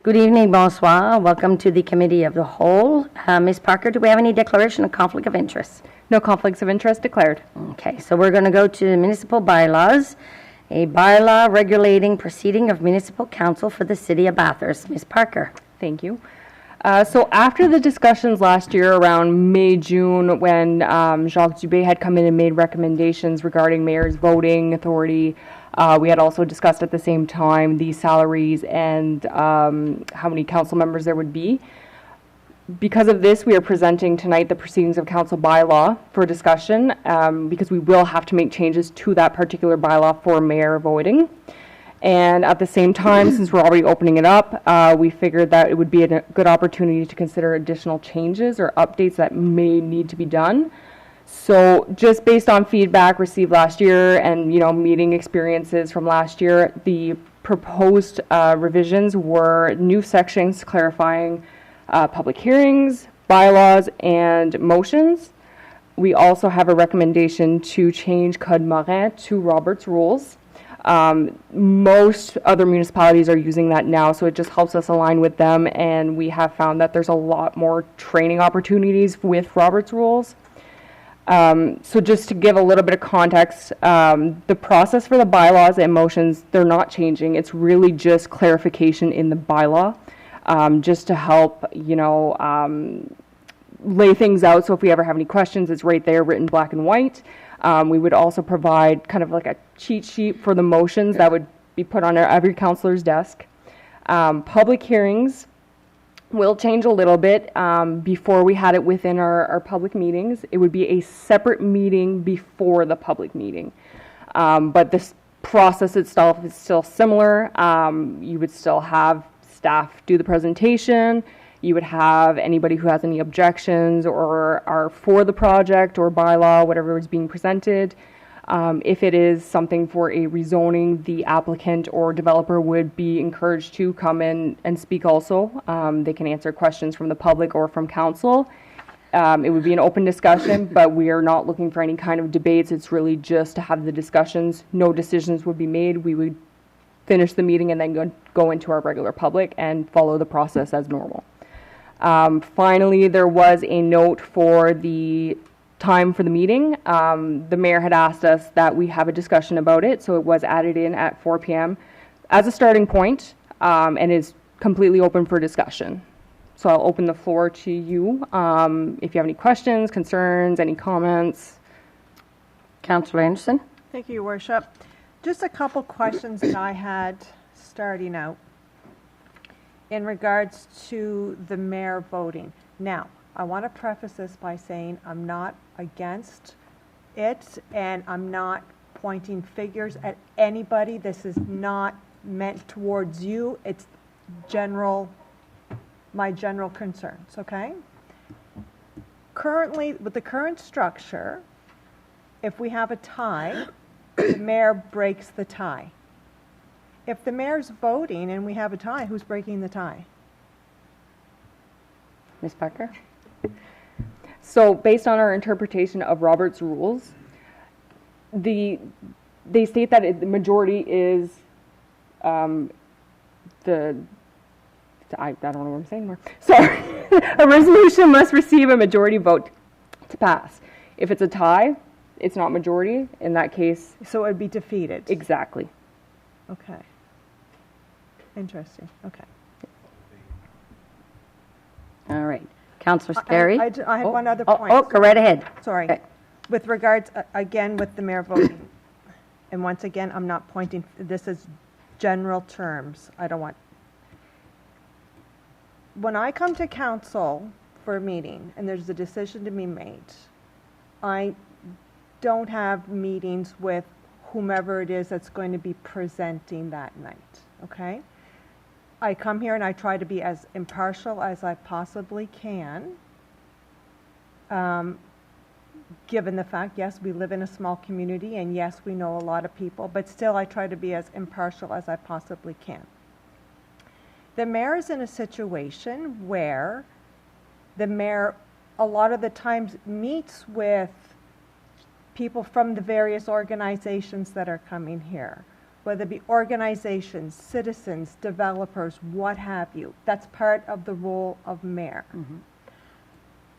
Good evening, bonsoir. Welcome to the Committee of the Whole. Ms. Parker, do we have any declaration of conflict of interest? No conflicts of interest declared. Okay, so we're going to go to municipal bylaws, a bylaw regulating proceeding of municipal council for the city of Bathurst. Ms. Parker. Thank you. So after the discussions last year around May, June, when Jacques Dubé had come in and made recommendations regarding mayor's voting authority, we had also discussed at the same time the salaries and how many council members there would be. Because of this, we are presenting tonight the proceedings of council bylaw for discussion because we will have to make changes to that particular bylaw for mayor voting. And at the same time, since we're already opening it up, we figured that it would be a good opportunity to consider additional changes or updates that may need to be done. So just based on feedback received last year and, meeting experiences from last year, the proposed revisions were new sections clarifying public hearings, bylaws, and motions. We also have a recommendation to change Code Morin to Robert's Rules. Most other municipalities are using that now, so it just helps us align with them, and we have found that there's a lot more training opportunities with Robert's Rules. So just to give a little bit of context, the process for the bylaws and motions, they're not changing. It's really just clarification in the bylaw, just to help, lay things out. So if we ever have any questions, it's right there, written black and white. We would also provide kind of like a cheat sheet for the motions that would be put on every councillor's desk. Public hearings will change a little bit. Before we had it within our public meetings, it would be a separate meeting before the public meeting. But this process itself is still similar. You would still have staff do the presentation. You would have anybody who has any objections or are for the project or bylaw, whatever is being presented. If it is something for a rezoning, the applicant or developer would be encouraged to come in and speak also. They can answer questions from the public or from council. It would be an open discussion, but we are not looking for any kind of debates. It's really just to have the discussions. No decisions would be made. We would finish the meeting and then go into our regular public and follow the process as normal. Finally, there was a note for the time for the meeting. The mayor had asked us that we have a discussion about it, so it was added in at 4 p.m. as a starting point, and is completely open for discussion. So I'll open the floor to you if you have any questions, concerns, any comments. Councillor Anderson. Thank you, Your Worship. Just a couple questions that I had starting out in regards to the mayor voting. Now, I want to preface this by saying I'm not against it, and I'm not pointing figures at anybody. This is not meant towards you. It's my general concerns, okay? Currently, with the current structure, if we have a tie, the mayor breaks the tie. If the mayor's voting and we have a tie, who's breaking the tie? Ms. Parker. So based on our interpretation of Robert's Rules, they state that the majority is I don't know what I'm saying anymore. Sorry. A resolution must receive a majority vote to pass. If it's a tie, it's not majority. In that case... So it would be defeated. Exactly. Okay. Interesting. Okay. All right. Councillor Sperry. I had one other point. Go right ahead. Sorry. Okay. With regards, again, with the mayor voting, and once again, I'm not pointing, this is general terms. I don't want... When I come to council for a meeting and there's a decision to be made, I don't have meetings with whomever it is that's going to be presenting that night, okay? I come here and I try to be as impartial as I possibly can, given the fact, yes, we live in a small community, and yes, we know a lot of people, but still I try to be as impartial as I possibly can. The mayor is in a situation where the mayor a lot of the times meets with people from the various organizations that are coming here. whether it be organizations, citizens, developers, what have you. That's part of the role of mayor.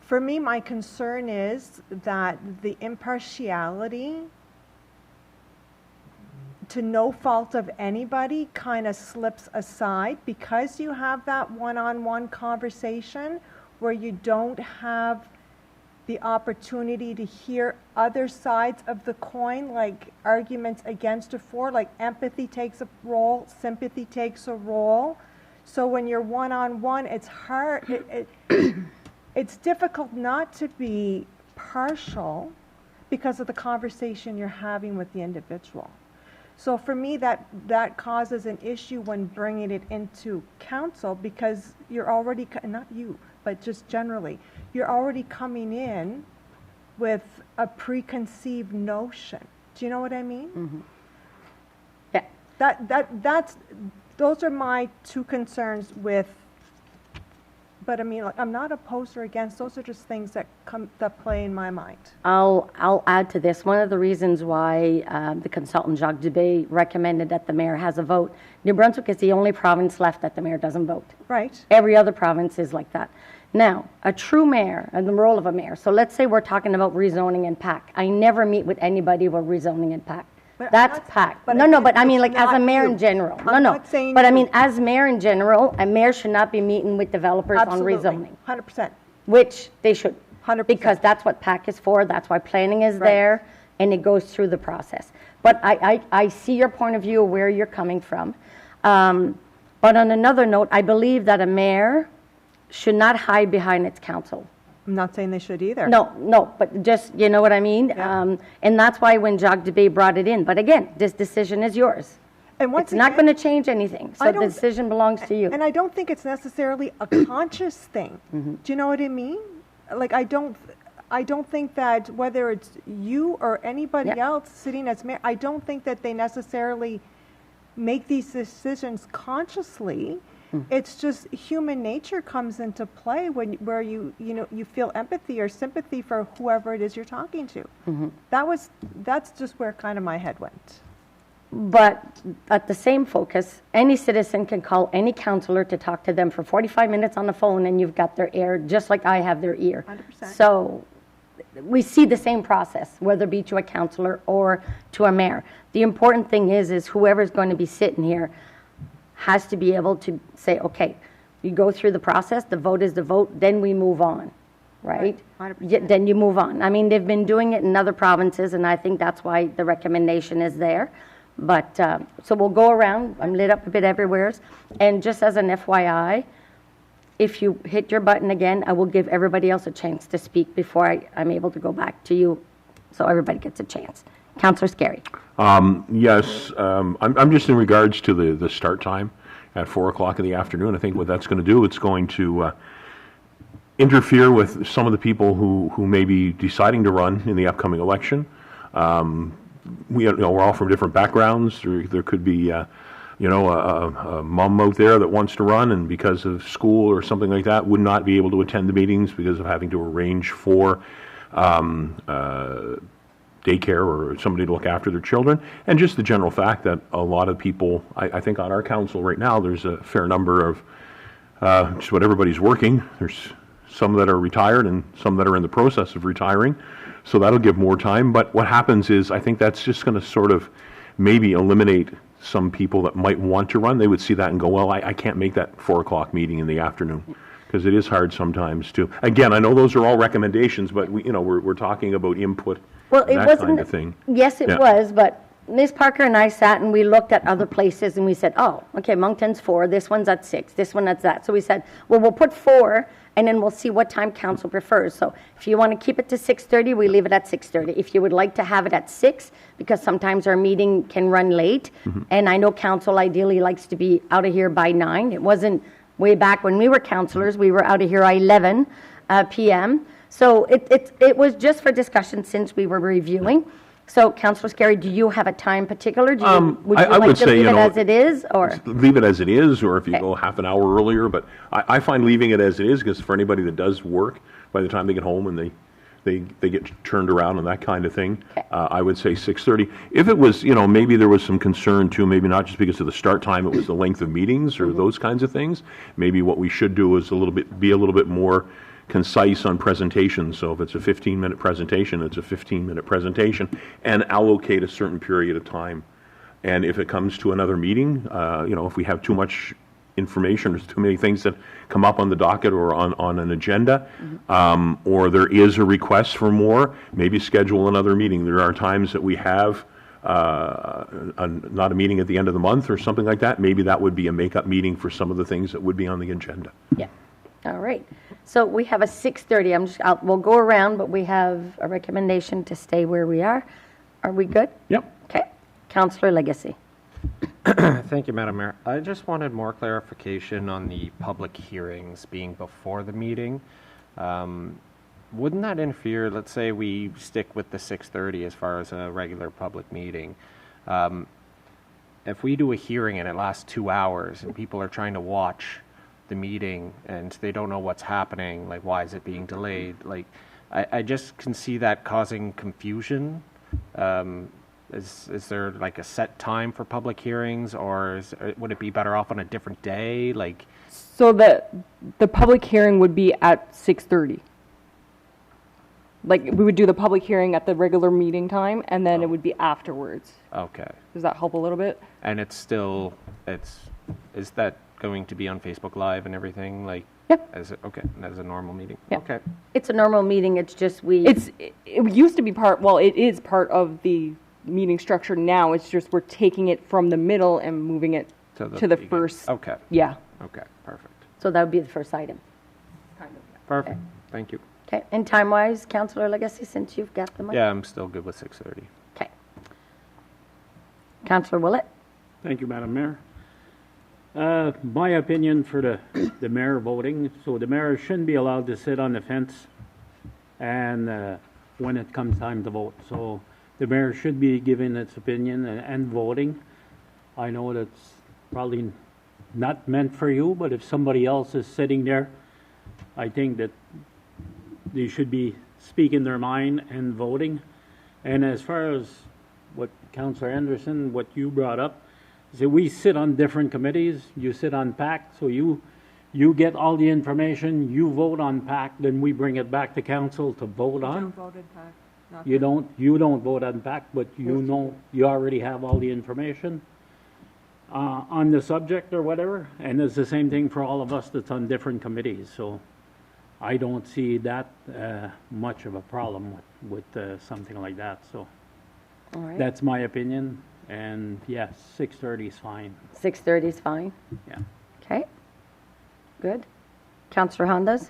For me, my concern is that the impartiality, to no fault of anybody, kind of slips aside because you have that one-on-one conversation where you don't have the opportunity to hear other sides of the coin, like arguments against or for, like empathy takes a role, sympathy takes a role. So when you're one-on-one, it's hard, it's difficult not to be partial because of the conversation you're having with the individual. So for me, that causes an issue when bringing it into council, because you're already, not you, but just generally, you're already coming in with a preconceived notion. Do you know what I mean? Yeah. Those are my two concerns with, but I mean, like, I'm not opposed or against, those are just things that play in my mind. I'll add to this. One of the reasons why the consultant Jacques Dubé recommended that the mayor has a vote. New Brunswick is the only province left that the mayor doesn't vote. Right. Every other province is like that. Now, a true mayor and the role of a mayor. So let's say we're talking about rezoning and PAC. I never meet with anybody about rezoning and PAC. But That's that's- PAC. but No, I but I mean, think like, as a it's mayor not in you. general. I'm No. not saying But I you. mean, as mayor in general, a mayor should not be meeting with developers on Absolutely. rezoning, 100%. which they should. 100%. Because that's what PAC is for, that's why planning is Right. there, and it goes through the process. But I see your point of view, where you're coming from. But on another note, I believe that a mayor should not hide behind its council. I'm not saying they should either. No, but just, you know what I mean? Yeah. And that's why when Jacques Dubé brought it in, but again, this decision is yours. And once It's not again- going to change anything, I so the don't- decision belongs to you. And I don't think it's necessarily a conscious thing. Do you know what I mean? Like, I don't think that whether it's you or anybody Yeah. else sitting as mayor, I don't think that they necessarily make these decisions consciously. It's just human nature comes into play where you feel empathy or sympathy for whoever it is you're talking to. That's just where kind of my head went. But at the same focus, any citizen can call any counselor to talk to them for 45 minutes on the phone, and you've got their ear, just like I have their ear. 100%. So we see the same process, whether it be to a counselor or to a mayor. The important thing is whoever's going to be sitting here has to be able to say, okay, you go through the process, the vote is the vote, then we move on, right? 100%. Then you move on. I mean, they've been doing it in other provinces, and I think that's why the recommendation is there. But, so we'll go around, I'm lit up a bit everywhere, and just as an FYI, if you hit your button again, I will give everybody else a chance to speak before I'm able to go back to you, so everybody gets a chance. Councillor Scary. Yes, I'm just in regards to the start time at 4 o'clock in the afternoon. I think what that's going to do, it's going to interfere with some of the people who may be deciding to run in the upcoming election. We're all from different backgrounds. There could be, a mom out there that wants to run, and because of school or something like that, would not be able to attend the meetings because of having to arrange for daycare or somebody to look after their children, and just the general fact that a lot of people, I think on our council right now, there's a fair number of just what everybody's working. There's some that are retired and some that are in the process of retiring, so that'll give more time. But what happens is, I think that's just going to sort of maybe eliminate some people that might want to run. They would see that and go, well, I can't make that 4 o'clock meeting in the afternoon. Because it is hard sometimes to, again, I know those are all recommendations, but we're talking about input. Well, it that wasn't. kind of thing. Yes, it Yeah. was, but Ms. Parker and I sat and we looked at other places and we said, oh, okay, Moncton's 4, this one's at 6, this one at that. So we said, well, we'll put 4 and then we'll see what time council prefers. So if you want to keep it to 6:30, we leave it at 6:30. If you would like to have it at 6, because sometimes our meeting can run late, and I know council ideally likes to be out of here by 9. It wasn't way back when we were councillors, we were out of here at 11 p.m. So it was just for discussion since we were reviewing. So, Councillor Scary, do you have a time particular? Would you I like would to say, leave it as it is, or? Leave it as it is, or if you Okay. go half an hour earlier, but I find leaving it as it is, because for anybody that does work, by the time they get home and they they get turned around and that kind of thing. Okay. I would say 6:30. If it was, maybe there was some concern too, maybe not just because of the start time, it was the length of meetings or those kinds of things. Maybe what we should do is be a little bit more concise on presentations. So if it's a 15-minute presentation, it's a 15-minute presentation, and allocate a certain period of time. And if it comes to another meeting, if we have too much information, there's too many things that come up on the docket or on an agenda, or there is a request for more, maybe schedule another meeting. There are times that we have not a meeting at the end of the month or something like that. Maybe that would be a make-up meeting for some of the things that would be on the agenda. Yeah. All right. So we have a 6:30. We'll go around, but we have a recommendation to stay where we are. Are we good? Yep. Okay. Councillor Legacy. Thank you, Madam Mayor. I just wanted more clarification on the public hearings being before the meeting. Wouldn't that interfere, let's say we stick with the 6:30 as far as a regular public meeting. If we do a hearing and it lasts 2 hours and people are trying to watch the meeting and they don't know what's happening, like why is it being delayed? Like, I just can see that causing confusion. Is there like a set time for public hearings, or would it be better off on a different day? Like, So the public hearing would be at 6:30. Like, we would do the public hearing at the regular meeting time, and then it would be afterwards. okay, Does that help a little bit? and is that going to be on Facebook Live and everything? Like, Yep. as a normal meeting. Yeah. Okay. It's a normal meeting. It's just It used to be it is part of the meeting structure now. It's just we're taking it from the middle and moving it to the beginning. first. Okay. Yeah. Okay. Perfect. So that would be the first item. Perfect. Thank you. Okay. And time-wise, Councillor Legacy, since you've got the mic. Yeah, I'm still good with 6:30. Okay. Councillor Willett. Thank you, Madam Mayor. My opinion for the mayor voting, so the mayor shouldn't be allowed to sit on the fence and when it comes time to vote. So the mayor should be giving its opinion and voting. I know that's probably not meant for you, but if somebody else is sitting there, I think that they should be speaking their mind and voting. And as far as what Councillor Anderson, what you brought up, so we sit on different committees. You sit on PAC, so you get all the information. You vote on PAC, then we bring it back to council to vote on. You don't vote on PAC, but you already have all the information on the subject or whatever. And it's the same thing for all of us that's on different committees. So I don't see that much of a problem with something like that. So All right. that's my opinion. And yes, 6:30 is fine. 6:30 is fine. Yeah. Okay. Good. Councillor Hondas.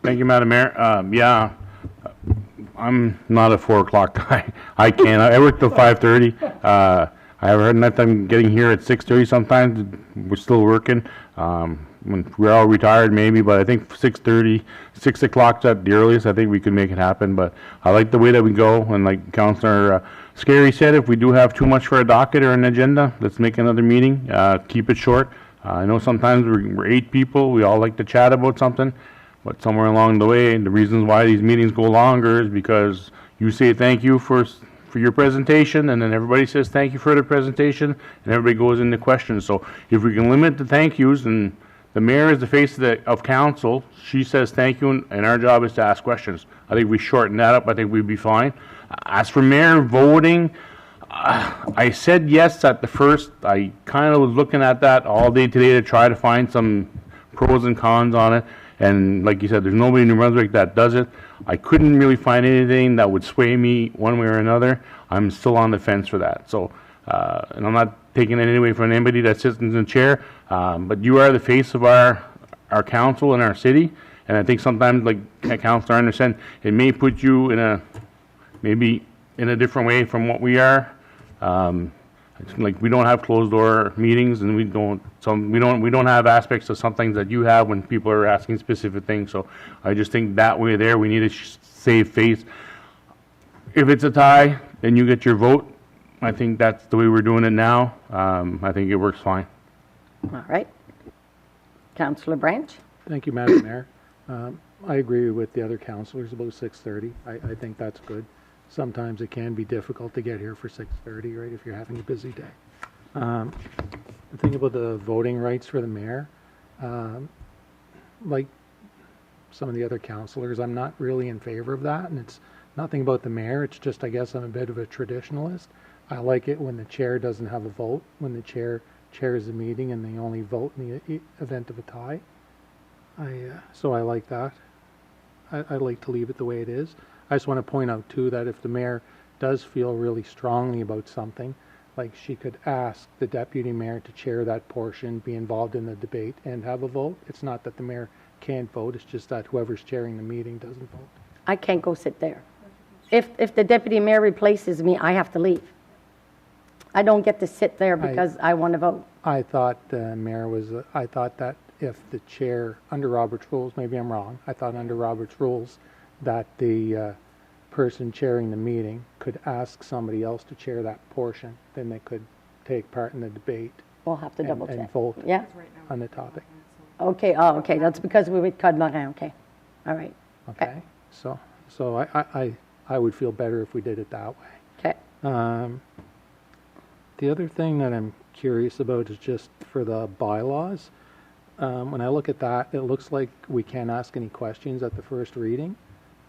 Thank you, Madam Mayor. Yeah, I'm not a 4 o'clock guy. I can't. I work till 5:30. I have heard enough time getting here at 6:30 sometimes. We're still working. When we're all retired maybe, but I think 6:30, 6 o'clock's at the earliest. I think we could make it happen, but I like the way that we go. And like Councillor Scary said, if we do have too much for a docket or an agenda, let's make another meeting. Keep it short. I know sometimes we're 8 people. We all like to chat about something, but somewhere along the way, the reasons why these meetings go longer is because you say thank you for your presentation, and then everybody says thank you for the presentation, and everybody goes into questions. So if we can limit the thank yous, and the mayor is the face of council, she says thank you, and our job is to ask questions. I think we shorten that up. I think we'd be fine. As for mayor voting, I said yes at the first. I kind of was looking at that all day today to try to find some pros and cons on it. And like you said, there's nobody in New Brunswick that does it. I couldn't really find anything that would sway me one way or another. I'm still on the fence for that. So, and I'm not taking it away from anybody that sits in the chair, but you are the face of our council and our city. And I think sometimes, like Councillor Anderson, it may put you maybe in a different way from what we are. It's like we don't have closed door meetings, and we don't have aspects of some things that you have when people are asking specific things. So I just think that way there we need to save face. If it's a tie, then you get your vote. I think that's the way we're doing it now. I think it works fine. All right. Councillor Branch. Thank you, Madam Mayor. I agree with the other councilors about 6:30. I think that's good. Sometimes it can be difficult to get here for 6:30, right, if you're having a busy day. The thing about the voting rights for the mayor, like some of the other councilors, I'm not really in favor of that, and it's nothing about the mayor, it's just, I guess I'm a bit of a traditionalist. I like it when the chair doesn't have a vote, when the chair chairs the meeting and they only vote in the event of a tie. So I like that. I like to leave it the way it is. I just want to point out too that if the mayor does feel really strongly about something, like she could ask the deputy mayor to chair that portion, be involved in the debate and have a vote. It's not that the mayor can't vote, it's just that whoever's chairing the meeting doesn't vote. I can't go sit there. If the deputy mayor replaces me, I have to leave. I don't get to sit there because I want to vote. I thought the mayor was, I thought that if the chair, under Robert's rules, maybe I'm wrong, I thought under Robert's rules that the person chairing the meeting could ask somebody else to chair that portion, then they could take part in the debate We'll have to double and check. vote Yeah? on the topic. Okay, okay, that's because we with Code Marin, okay. All right, Okay? So I would feel better if we did it that way. okay. The other thing that I'm curious about is just for the bylaws. When I look at that, it looks like we can't ask any questions at the first reading.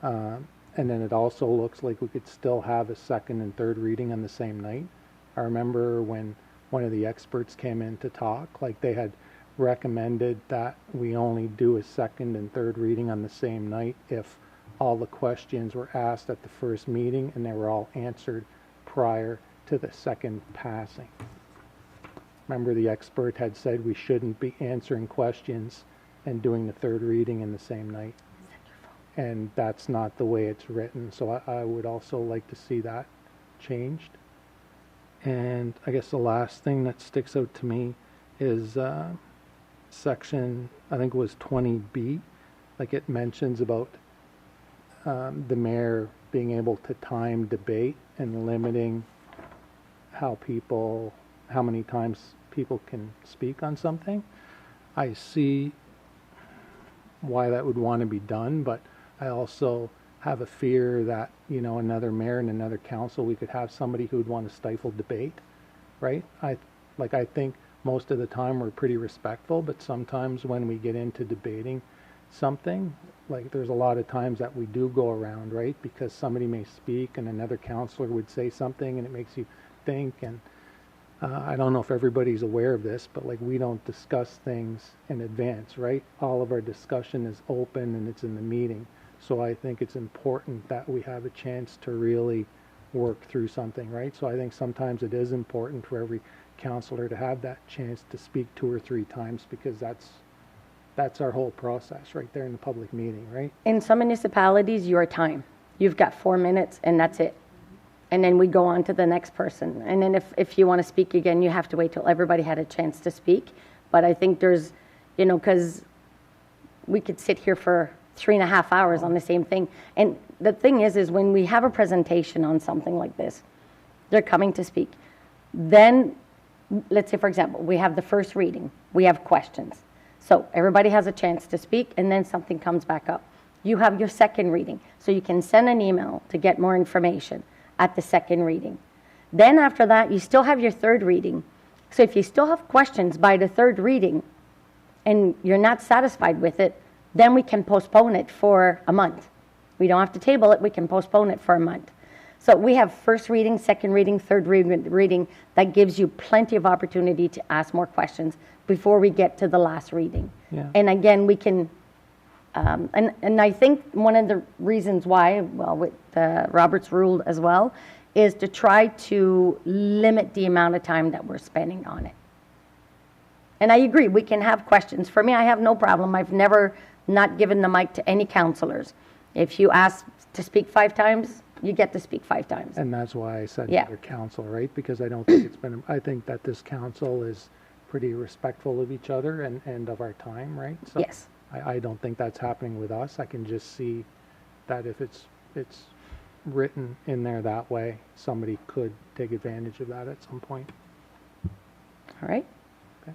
And then it also looks like we could still have a second and third reading on the same night. I remember when one of the experts came in to talk, like they had recommended that we only do a second and third reading on the same night if all the questions were asked at the first meeting and they were all answered prior to the second passing. Remember, the expert had said we shouldn't be answering questions and doing the third reading in the same night. And that's not the way it's written, so I would also like to see that changed. And I guess the last thing that sticks out to me is section, I think it was 20B, like it mentions about the mayor being able to time debate and limiting how many times people can speak on something. I see why that would want to be done, but I also have a fear that, another mayor and another council, we could have somebody who would want to stifle debate, right? I think most of the time we're pretty respectful, but sometimes when we get into debating something, like there's a lot of times that we do go around, right? Because somebody may speak and another councillor would say something and it makes you think. And I don't know if everybody's aware of this, but like we don't discuss things in advance, right? All of our discussion is open and it's in the meeting. So I think it's important that we have a chance to really work through something, right? So I think sometimes it is important for every councillor to have that chance to speak 2 or 3 times, because that's our whole process right there in the public meeting, right? In some municipalities, your time. You've got 4 minutes and that's it. And then we go on to the next person. And then if you want to speak again, you have to wait till everybody had a chance to speak. But I think there's, because we could sit here for 3.5 hours on the same thing. And the thing is when we have a presentation on something like this, they're coming to speak. Then, let's say, for example, we have the first reading. We have questions. So everybody has a chance to speak, and then something comes back up. You have your second reading. So you can send an email to get more information at the second reading. Then after that, you still have your third reading. So if you still have questions by the third reading and you're not satisfied with it, then we can postpone it for a month. We don't have to table it, we can postpone it for a month. So we have first reading, second reading, third reading. That gives you plenty of opportunity to ask more questions before we get to the last reading. Yeah. And again, we can, and I think one of the reasons why, well, with Robert's rule as well, is to try to limit the amount of time that we're spending on it. And I agree, we can have questions. For me, I have no problem. I've never not given the mic to any councillors. If you ask to speak 5 times, you get to speak 5 times. And that's why I said Yeah. your council, right? Because I don't think I think that this council is pretty respectful of each other and of our time, right? So Yes. I don't think that's happening with us. I can just see that if it's written in there that way, somebody could take advantage of that at some point. All right. Okay,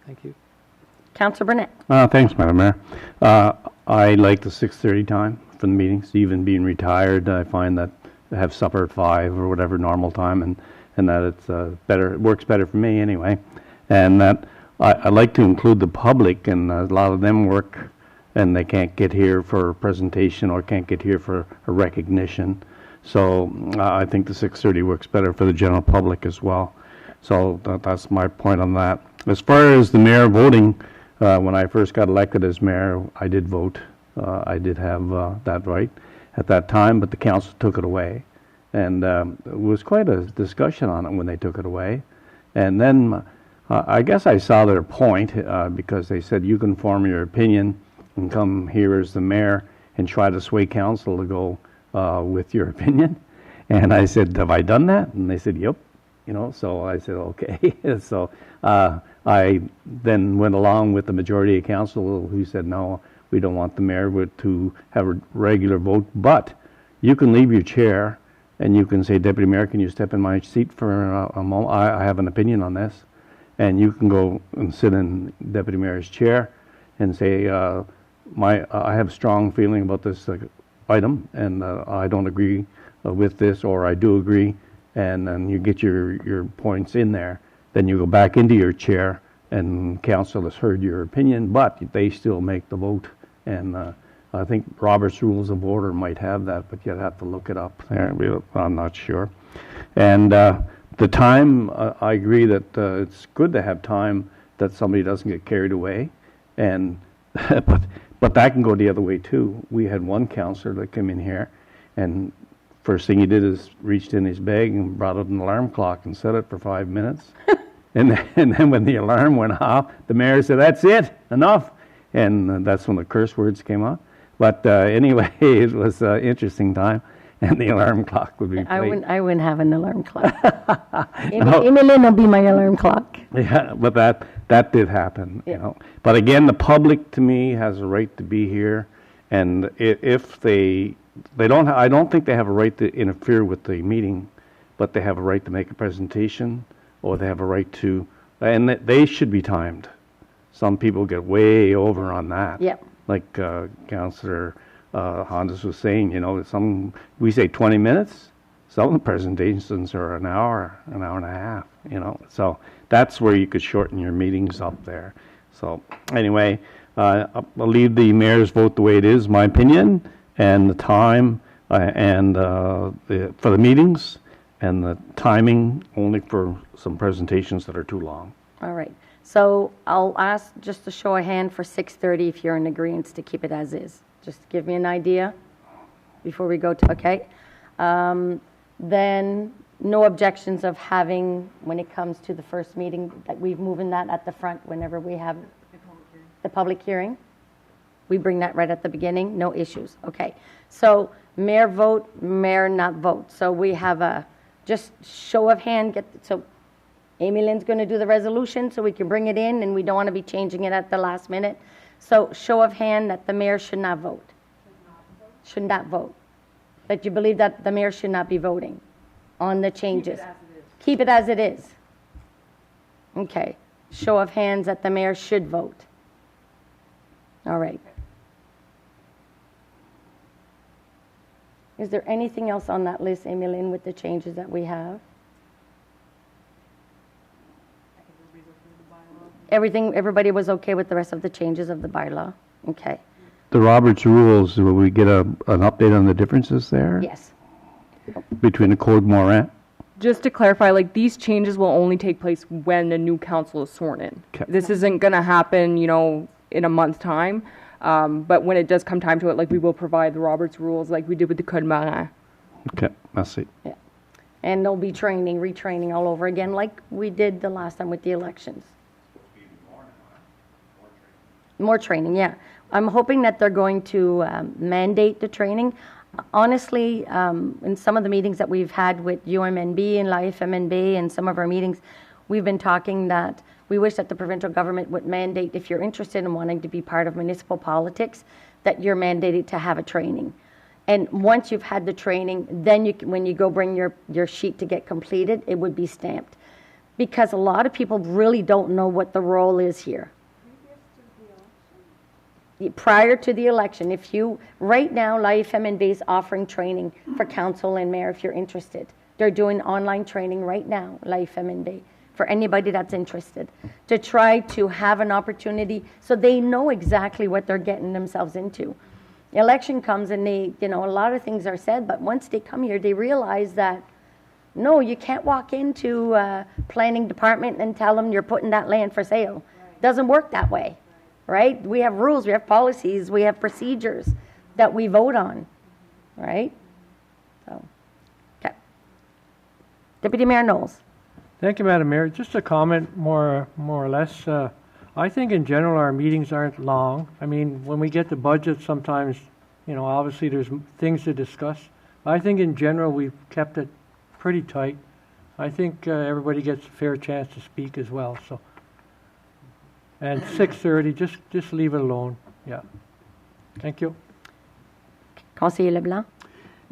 thank you. Councillor Burnett. Thanks, Madam Mayor. I like the 6:30 time for the meetings. Even being retired, I find that I have supper at 5 or whatever normal time, and that it's better. It works better for me anyway. And that I like to include the public, and a lot of them work, and they can't get here for a presentation or can't get here for a recognition. So I think the 6:30 works better for the general public as well. So that's my point on that. As far as the mayor voting, when I first got elected as mayor, I did vote. I did have that right at that time, but the council took it away. And it was quite a discussion on it when they took it away. And then I guess I saw their point because they said you can form your opinion and come here as the mayor and try to sway council to go with your opinion. And I said, have I done that? And they said, yep. So I said, okay. So I then went along with the majority of council who said, no, we don't want the mayor to have a regular vote, but you can leave your chair and you can say, Deputy Mayor, can you step in my seat for a moment? I have an opinion on this. And you can go and sit in Deputy Mayor's chair and say, I have a strong feeling about this item, and I don't agree with this, or I do agree, and then you get your points in there. Then you go back into your chair, and council has heard your opinion, but they still make the vote. And I think Robert's Rules of Order might have that, but you'd have to look it up there. I'm not sure. And the time, I agree that it's good to have time that somebody doesn't get carried away, and but that can go the other way too. We had one councillor that came in here, and first thing he did is reached in his bag and brought out an alarm clock and set it for 5 minutes. and then when the alarm went off, the mayor said, "That's it, enough," and that's when the curse words came out. But anyway, it was an interesting time. And the alarm clock would be played. I wouldn't have an alarm clock. Emily will be my alarm clock. Yeah, but that did happen, But again, the public to me has a right to be here, and if they don't, I don't think they have a right to interfere with the meeting, but they have a right to make a presentation, or they have a right to, and they should be timed. Some people get way over on that. Yep. Like Councillor Hondas was saying, we say 20 minutes. Some of the presentations are an hour and a half, So that's where you could shorten your meetings up there. So anyway, I'll leave the mayor's vote the way it is, my opinion, and the time and for the meetings, and the timing only for some presentations that are too long. All right. So I'll ask just a show of hand for 6:30 if you're in agreement to keep it as is. Just give me an idea before we go to, okay? Then no objections of having, when it comes to the first meeting, that we've moving that at the front whenever we have the public hearing. We bring that right at the beginning, no issues. Okay. So mayor vote, mayor not vote. So we have a just show of hand. So Amy Lynn's going to do the resolution so we can bring it in, and we don't want to be changing it at the last minute. So show of hand that the mayor should not vote. Should not vote. That you believe that the mayor should not be voting on the changes. Keep it as it is. Okay. Show of hands that the mayor should vote. All right. Is there anything else on that list, Amy Lynn, with the changes that we have? Everybody was okay with the rest of the changes of the bylaw? Okay. The Roberts Rules, will we get an update on the differences there? Yes. Between the Code Morin? Just to clarify, these changes will only take place when a new council is sworn in. Okay. This isn't going to happen, in a month's time. But when it does come time to it, we will provide the Roberts Rules like we did with the Code Morin. Okay, I see. Yeah. And there'll be retraining all over again like we did the last time with the elections. More training, yeah. I'm hoping that they're going to mandate the training. Honestly, in some of the meetings that we've had with UMNB and LIFMNB and some of our meetings, we've been talking that we wish that the provincial government would mandate, if you're interested in wanting to be part of municipal politics, that you're mandated to have a training. And once you've had the training, then when you go bring your sheet to get completed, it would be stamped. Because a lot of people really don't know what the role is here. prior to the election, if you, right now, LIFMNB is offering training for council and mayor if you're interested. They're doing online training right now, LIFMNB, for anybody that's interested, to try to have an opportunity so they know exactly what they're getting themselves into. The election comes and they, a lot of things are said, but once they come here, they realize that, no, you can't walk into planning department and tell them you're putting that land for sale. Doesn't work that way. Right? We have rules, we have policies, we have procedures that we vote on, right? So, okay. Deputy Mayor Knowles. Thank you, Madam Mayor. Just a comment, more or less. I think in general our meetings aren't long. I mean, when we get the budget, sometimes, obviously there's things to discuss. I think in general we've kept it pretty tight. I think everybody gets a fair chance to speak as well. So. And 6:30, just leave it alone. Yeah. Thank you. Conseiller Leblanc.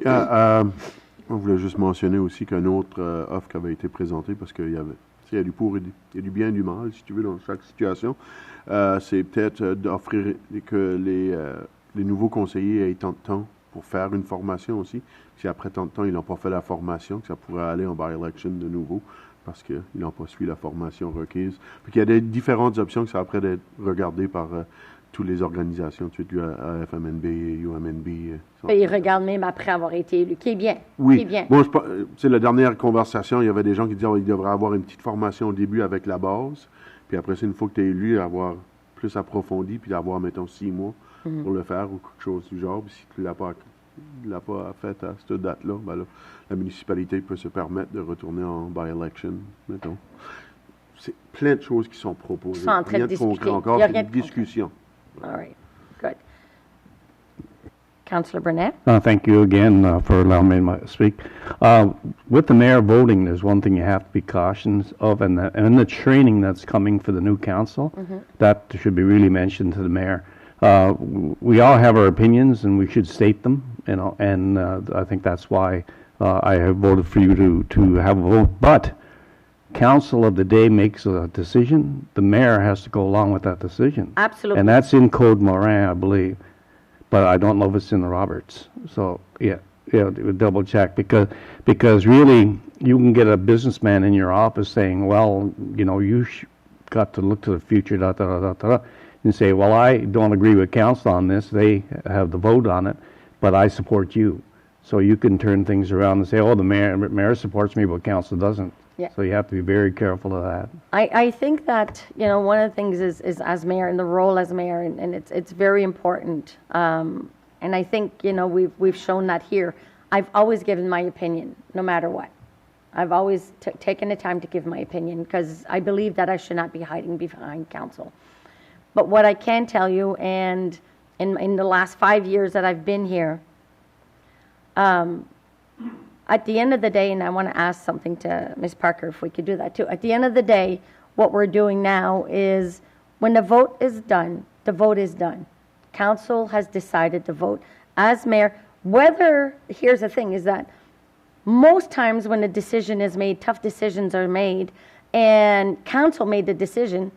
On voulait juste mentionner aussi qu'une autre offre qui avait été présentée, parce qu'il y a du pour et il y a du bien et du mal, si tu veux, dans chaque situation, c'est peut-être d'offrir que les nouveaux conseillers aient tant de temps pour faire une formation aussi. Si après tant de temps, ils n'ont pas fait la formation, que ça pourrait aller en by-election de nouveau, parce qu'ils n'ont pas suivi la formation requise. Puis il y a des différentes options qui sont après d'être regardées par toutes les organisations, FMNB, UMNB. Ils regardent même après avoir été élu, qui est bien. Oui. Qui est bien. Bon, la dernière conversation, il y avait des gens qui disaient qu'il devrait avoir une petite formation au début avec la base, puis après ça, une fois que tu es élu, avoir plus approfondi, puis d'avoir, mettons, 6 mois pour le faire ou quelque chose du genre. Puis si tu ne l'as pas fait à cette date-là, ben là, la municipalité peut se permettre de retourner en by-election, mettons. C'est plein de choses qui sont proposées. Ils sont en train de discuter. Encore, c'est une discussion. All right, good. Councillor Burnett? Thank you again for allowing me to speak. With the mayor voting, there's one thing you have to be cautious of, and the training that's coming for the new council, that should be really mentioned to the mayor. We all have our opinions, and we should state them, and I think that's why I have voted for you to have a vote. But council of the day makes a decision. The mayor has to go along with that decision. Absolutely. And that's in Code Morin, I believe. But I don't know if it's in the Roberts. So, double check, because really you can get a businessman in your office saying, well, you got to look to the future, and say, well, I don't agree with council on this. They have the vote on it, but I support you. So you can turn things around and say, oh, the mayor supports me, but council doesn't. Yeah. So you have to be very careful of that. I think that, one of the things is as mayor and the role as mayor, and it's very important. And I think, we've shown that here. I've always given my opinion, no matter what. I've always taken the time to give my opinion, because I believe that I should not be hiding behind council. But what I can tell you, and in the last 5 years that I've been here, at the end of the day, and I want to ask something to Ms. Parker, if we could do that too. At the end of the day, what we're doing now is when the vote is done, the vote is done. Council has decided to vote. As mayor, here's the thing, is that most times when a decision is made, tough decisions are made, and council made the decision,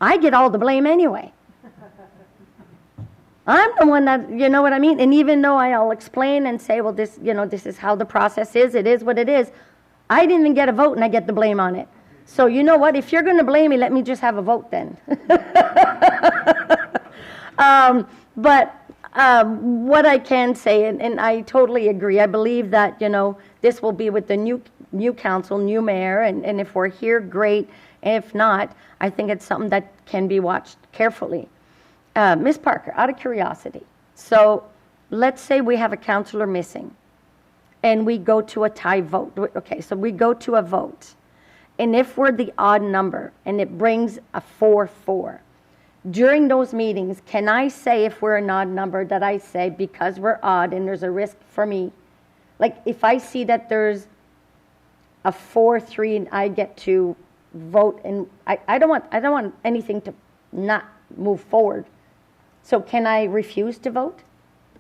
I get all the blame anyway. I'm the one that, you know what I mean? And even though I'll explain and say, well, this is how the process is, it is what it is, I didn't even get a vote and I get the blame on it. So you know what? If you're going to blame me, let me just have a vote then. But what I can say, and I totally agree, I believe that, this will be with the new council, new mayor, and if we're here, great. And if not, I think it's something that can be watched carefully. Ms. Parker, out of curiosity, so let's say we have a councillor missing and we go to a tie vote. Okay, so we go to a vote. And if we're the odd number and it brings a 4-4, during those meetings, can I say, if we're an odd number, that I say, because we're odd and there's a risk for me, like if I see that there's a 4-3 and I get to vote, and I don't want anything to not move forward. So can I refuse to vote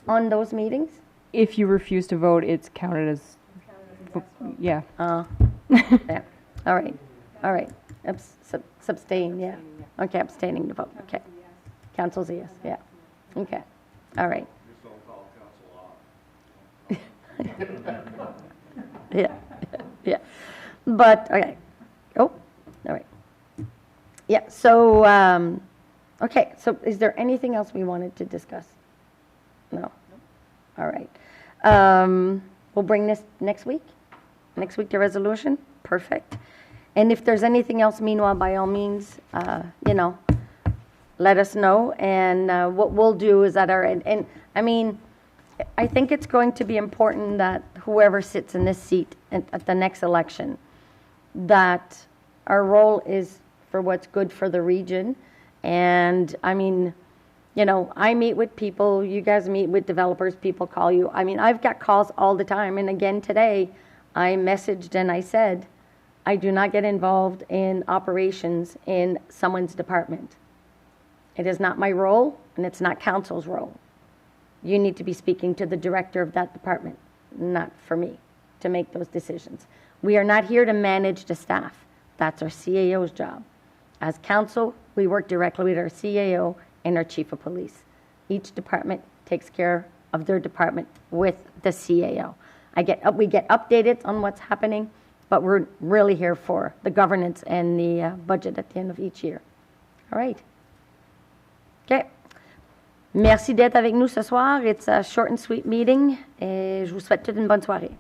on those meetings? If you refuse to vote, it's counted as, yeah. Yeah. All right. Abstain, yeah. Okay, abstaining to vote, okay. Council's a yes, yeah. Okay, all right. Yeah, yeah. But, okay. Oh, all right. Yeah, so, okay, so is there anything else we wanted to discuss? No? All right. We'll bring this next week? Next week, the resolution? Perfect. And if there's anything else, meanwhile, by all means, let us know. And what we'll do is at our end, and I mean, I think it's going to be important that whoever sits in this seat at the next election, that our role is for what's good for the region. And I mean, I meet with people, you guys meet with developers, people call you. I mean, I've got calls all the time. And again, today, I messaged and I said, I do not get involved in operations in someone's department. It is not my role, and it's not council's role. You need to be speaking to the director of that department, not for me to make those decisions. We are not here to manage the staff. That's our CAO's job. As council, we work directly with our CAO and our chief of police. Each department takes care of their department with the CAO. We get updated on what's happening, but we're really here for the governance and the budget at the end of each year. All right. Okay. Merci d'être avec nous ce soir. It's a short and sweet meeting et je vous souhaite toute une bonne soirée.